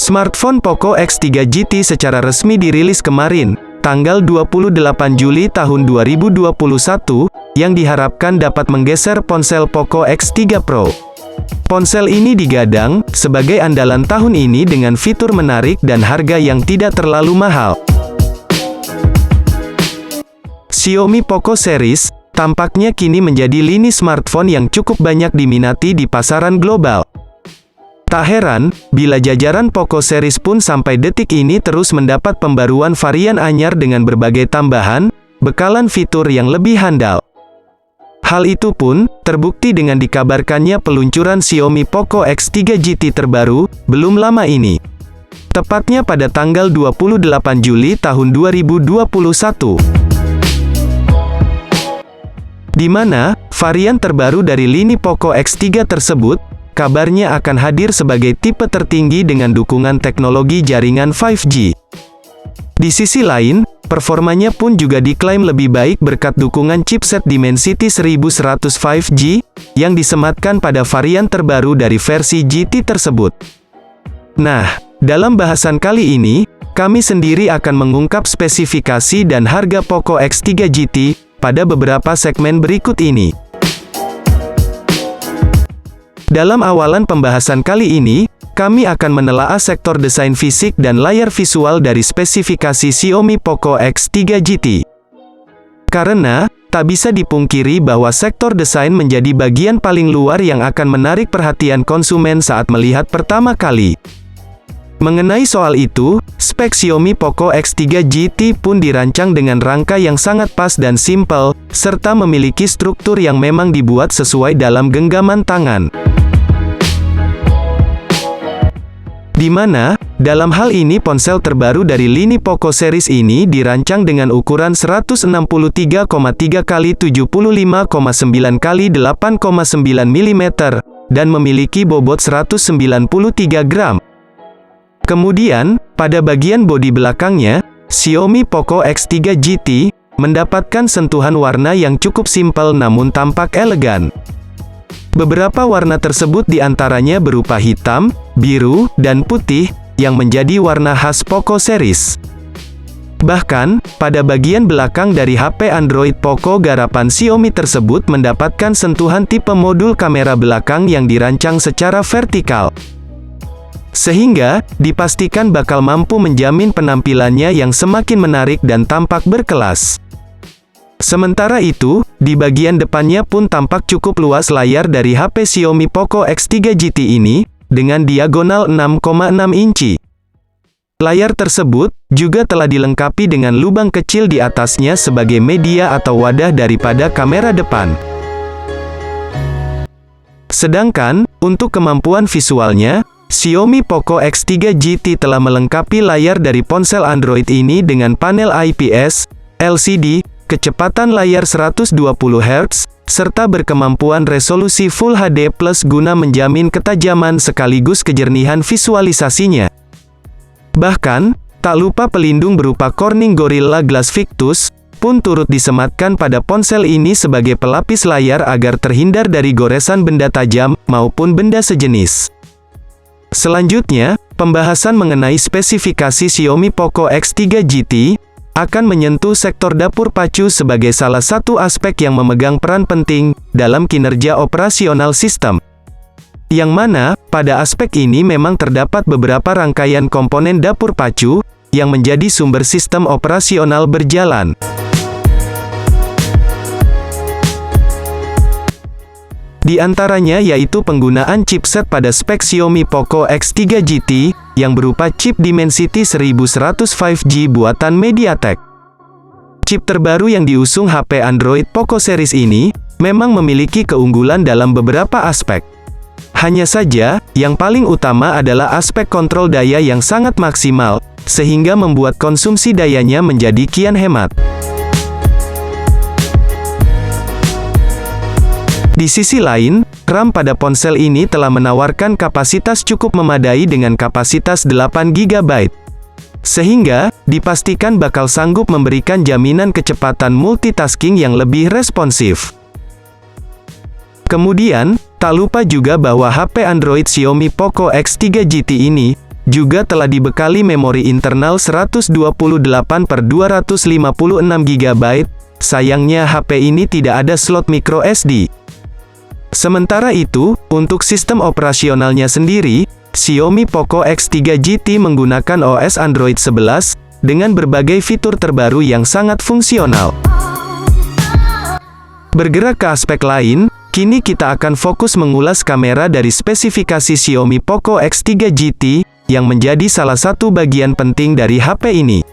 Smartphone Poco X3 GT secara resmi dirilis kemarin, tanggal 28 Juli tahun 2021, yang diharapkan dapat menggeser ponsel Poco X3 Pro. Ponsel ini digadang sebagai andalan tahun ini dengan fitur menarik dan harga yang tidak terlalu mahal. Xiaomi Poco Series tampaknya kini menjadi lini smartphone yang cukup banyak diminati di pasaran global. Tak heran, bila jajaran Poco Series pun sampai detik ini terus mendapat pembaruan varian anyar dengan berbagai tambahan, bekalan fitur yang lebih handal. Hal itu pun, terbukti dengan dikabarkannya peluncuran Xiaomi Poco X3 GT terbaru, belum lama ini. Tepatnya pada tanggal 28 Juli tahun 2021. Di mana, varian terbaru dari lini Poco X3 tersebut, kabarnya akan hadir sebagai tipe tertinggi dengan dukungan teknologi jaringan 5G. Di sisi lain, performanya pun juga diklaim lebih baik berkat dukungan chipset Dimensity 1100 5G, yang disematkan pada varian terbaru dari versi GT tersebut. Nah, dalam bahasan kali ini, kami sendiri akan mengungkap spesifikasi dan harga Poco X3 GT, pada beberapa segmen berikut ini. Dalam awalan pembahasan kali ini, kami akan menelaah sektor desain fisik dan layar visual dari spesifikasi Xiaomi Poco X3 GT. Karena, tak bisa dipungkiri bahwa sektor desain menjadi bagian paling luar yang akan menarik perhatian konsumen saat melihat pertama kali. Mengenai soal itu, spek Xiaomi Poco X3 GT pun dirancang dengan rangka yang sangat pas dan simpel, serta memiliki struktur yang memang dibuat sesuai dalam genggaman tangan. Di mana, dalam hal ini ponsel terbaru dari lini Poco Series ini dirancang dengan ukuran 163,3 x 75,9 x 8,9 mm, dan memiliki bobot 193 gram. Kemudian, pada bagian bodi belakangnya, Xiaomi Poco X3 GT mendapatkan sentuhan warna yang cukup simpel namun tampak elegan. Beberapa warna tersebut diantaranya berupa hitam, biru, dan putih, yang menjadi warna khas Poco Series. Bahkan, pada bagian belakang dari HP Android Poco garapan Xiaomi tersebut mendapatkan sentuhan tipe modul kamera belakang yang dirancang secara vertikal. Sehingga, dipastikan bakal mampu menjamin penampilannya yang semakin menarik dan tampak berkelas. Sementara itu, di bagian depannya pun tampak cukup luas layar dari HP Xiaomi Poco X3 GT ini, dengan diagonal 6,6 inci. Layar tersebut, juga telah dilengkapi dengan lubang kecil di atasnya sebagai media atau wadah daripada kamera depan. Sedangkan, untuk kemampuan visualnya, Xiaomi Poco X3 GT telah melengkapi layar dari ponsel Android ini dengan panel IPS, LCD, kecepatan layar 120 Hz, serta berkemampuan resolusi Full HD+ guna menjamin ketajaman sekaligus kejernihan visualisasinya. Bahkan, tak lupa pelindung berupa Corning Gorilla Glass Victus, pun turut disematkan pada ponsel ini sebagai pelapis layar agar terhindar dari goresan benda tajam, maupun benda sejenis. Selanjutnya, pembahasan mengenai spesifikasi Xiaomi Poco X3 GT, akan menyentuh sektor dapur pacu sebagai salah satu aspek yang memegang peran penting, dalam kinerja operasional sistem. Yang mana, pada aspek ini memang terdapat beberapa rangkaian komponen dapur pacu, yang menjadi sumber sistem operasional berjalan. Di antaranya yaitu penggunaan chipset pada spek Xiaomi Poco X3 GT, yang berupa chip Dimensity 1100 5G buatan MediaTek. Chip terbaru yang diusung HP Android Poco Series ini, memang memiliki keunggulan dalam beberapa aspek. Hanya saja, yang paling utama adalah aspek kontrol daya yang sangat maksimal, sehingga membuat konsumsi dayanya menjadi kian hemat. Di sisi lain, RAM pada ponsel ini telah menawarkan kapasitas cukup memadai dengan kapasitas 8 GB. Sehingga, dipastikan bakal sanggup memberikan jaminan kecepatan multitasking yang lebih responsif. Kemudian, tak lupa juga bahwa HP Android Xiaomi Poco X3 GT ini, juga telah dibekali memori internal 128/256 GB. Sayangnya HP ini tidak ada slot micro SD. Sementara itu, untuk sistem operasionalnya sendiri, Xiaomi Poco X3 GT menggunakan OS Android 11, dengan berbagai fitur terbaru yang sangat fungsional. Bergerak ke aspek lain, kini kita akan fokus mengulas kamera dari spesifikasi Xiaomi Poco X3 GT, yang menjadi salah satu bagian penting dari HP ini.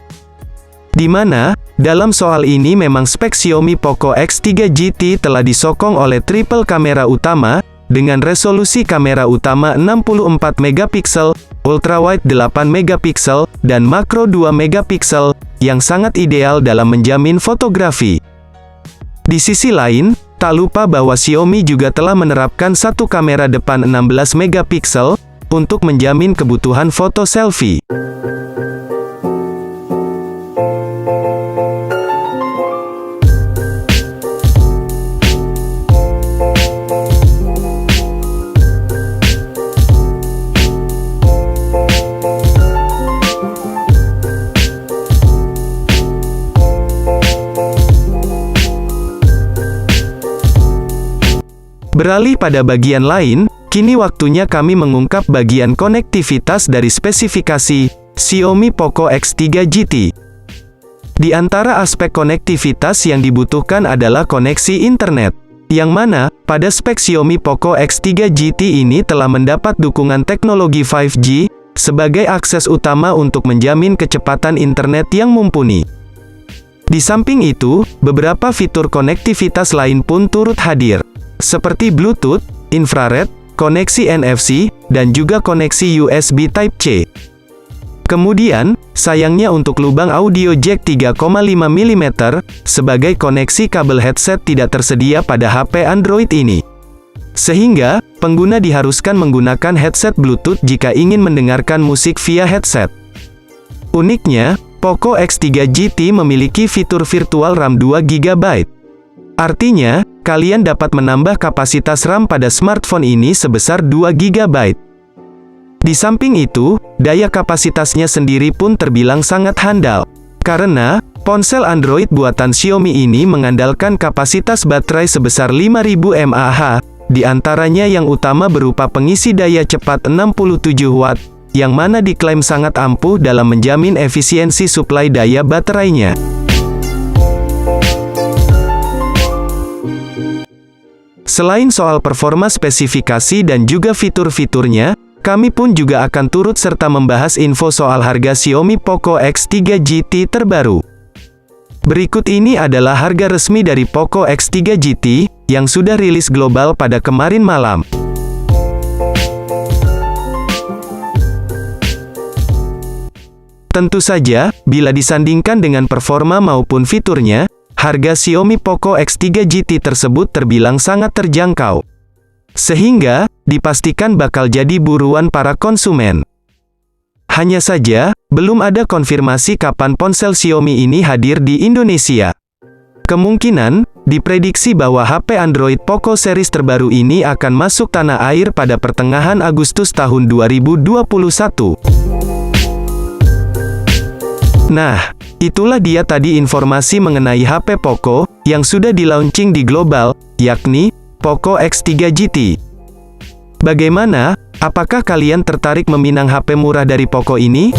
Di mana, dalam soal ini memang spek Xiaomi Poco X3 GT telah disokong oleh triple kamera utama, dengan resolusi kamera utama 64 megapiksel, ultrawide 8 megapiksel, dan makro 2 megapiksel, yang sangat ideal dalam menjamin fotografi. Di sisi lain, tak lupa bahwa Xiaomi juga telah menerapkan satu kamera depan 16 megapiksel, untuk menjamin kebutuhan foto selfie. Beralih pada bagian lain, kini waktunya kami mengungkap bagian konektivitas dari spesifikasi Xiaomi Poco X3 GT. Di antara aspek konektivitas yang dibutuhkan adalah koneksi internet, yang mana, pada spek Xiaomi Poco X3 GT ini telah mendapat dukungan teknologi 5G, sebagai akses utama untuk menjamin kecepatan internet yang mumpuni. Di samping itu, beberapa fitur konektivitas lain pun turut hadir, seperti Bluetooth, infrared, koneksi NFC, dan juga koneksi USB Type-C. Kemudian, sayangnya untuk lubang audio jack 3,5 mm, sebagai koneksi kabel headset tidak tersedia pada HP Android ini. Sehingga, pengguna diharuskan menggunakan headset Bluetooth jika ingin mendengarkan musik via headset. Uniknya, Poco X3 GT memiliki fitur virtual RAM 2 GB. Artinya, kalian dapat menambah kapasitas RAM pada smartphone ini sebesar 2 GB. Di samping itu, daya kapasitasnya sendiri pun terbilang sangat handal. Karena, ponsel Android buatan Xiaomi ini mengandalkan kapasitas baterai sebesar 5000 mAh, di antaranya yang utama berupa pengisi daya cepat 67 Watt, yang mana diklaim sangat ampuh dalam menjamin efisiensi suplai daya baterainya. Selain soal performa spesifikasi dan juga fitur-fiturnya, kami pun juga akan turut serta membahas info soal harga Xiaomi Poco X3 GT terbaru. Berikut ini adalah harga resmi dari Poco X3 GT, yang sudah rilis global pada kemarin malam. Tentu saja, bila disandingkan dengan performa maupun fiturnya, harga Xiaomi Poco X3 GT tersebut terbilang sangat terjangkau. Sehingga, dipastikan bakal jadi buruan para konsumen. Hanya saja, belum ada konfirmasi kapan ponsel Xiaomi ini hadir di Indonesia. Kemungkinan, diprediksi bahwa HP Android Poco series terbaru ini akan masuk tanah air pada pertengahan Agustus tahun 2021. Nah, itulah dia tadi informasi mengenai HP Poco, yang sudah di-launching di global, yakni, Poco X3 GT. Bagaimana? Apakah kalian tertarik meminang HP murah dari Poco ini?